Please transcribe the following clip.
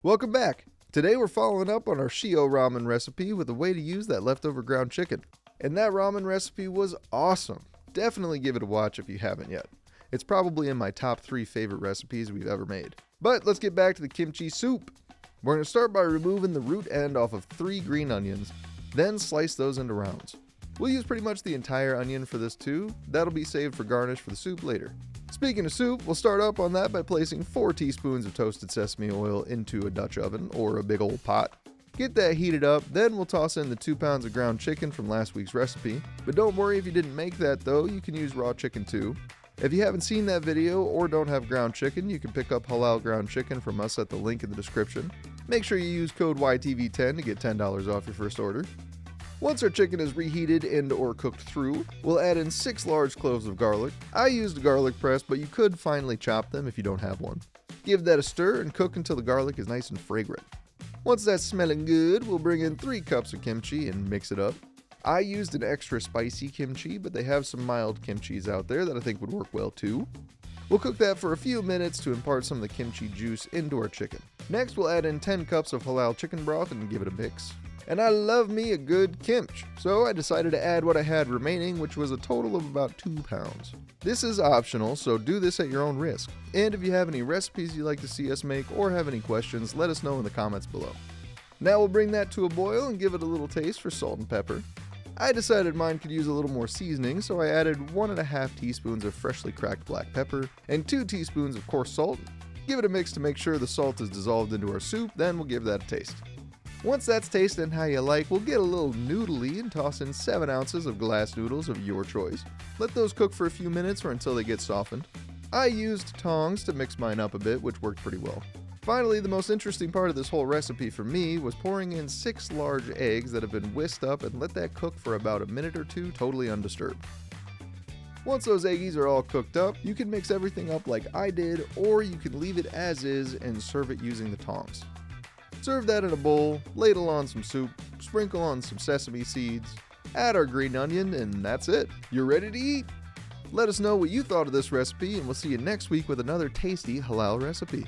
Welcome back! Today we're following up on our Shio ramen recipe with a way to use that leftover ground chicken. And that ramen recipe was awesome! Definitely give it a watch if you haven't yet. It's probably in my top 3 favorite recipes we've ever made. But let's get back to the kimchi soup. We're going to start by removing the root end off of 3 green onions, then slice those into rounds. We'll use pretty much the entire onion for this too. That'll be saved for garnish for the soup later. Speaking of soup, we'll start up on that by placing 4 teaspoons of toasted sesame oil into a Dutch oven or a big old pot. Get that heated up, then we'll toss in the 2 pounds of ground chicken from last week's recipe. But don't worry if you didn't make that though, you can use raw chicken too. If you haven't seen that video or don't have ground chicken, you can pick up halal ground chicken from us at the link in the description. Make sure you use code YTV10 to get $10 off your first order. Once our chicken is reheated and or cooked through, we'll add in 6 large cloves of garlic. I used a garlic press, but you could finely chop them if you don't have one. Give that a stir and cook until the garlic is nice and fragrant. Once that's smelling good, we'll bring in 3 cups of kimchi and mix it up. I used an extra spicy kimchi, but they have some mild kimchis out there that I think would work well too. We'll cook that for a few minutes to impart some of the kimchi juice into our chicken. Next, we'll add in 10 cups of halal chicken broth and give it a mix. And I love me a good kimchi, so I decided to add what I had remaining, which was a total of about 2 pounds. This is optional, so do this at your own risk. And if you have any recipes you'd like to see us make or have any questions, let us know in the comments below. Now we'll bring that to a boil and give it a little taste for salt and pepper. I decided mine could use a little more seasoning, so I added 1.5 teaspoons of freshly cracked black pepper and 2 teaspoons of coarse salt. Give it a mix to make sure the salt is dissolved into our soup, then we'll give that a taste. Once that's tasting how you like, we'll get a little noodly and toss in 7 ounces of glass noodles of your choice. Let those cook for a few minutes or until they get softened. I used tongs to mix mine up a bit, which worked pretty well. Finally, the most interesting part of this whole recipe for me was pouring in 6 large eggs that have been whisked up and let that cook for about a minute or 2 totally undisturbed. Once those eggies are all cooked up, you can mix everything up like I did, or you can leave it as is and serve it using the tongs. Serve that in a bowl, ladle on some soup, sprinkle on some sesame seeds, add our green onion, and that's it. You're ready to eat! Let us know what you thought of this recipe, and we'll see you next week with another tasty halal recipe.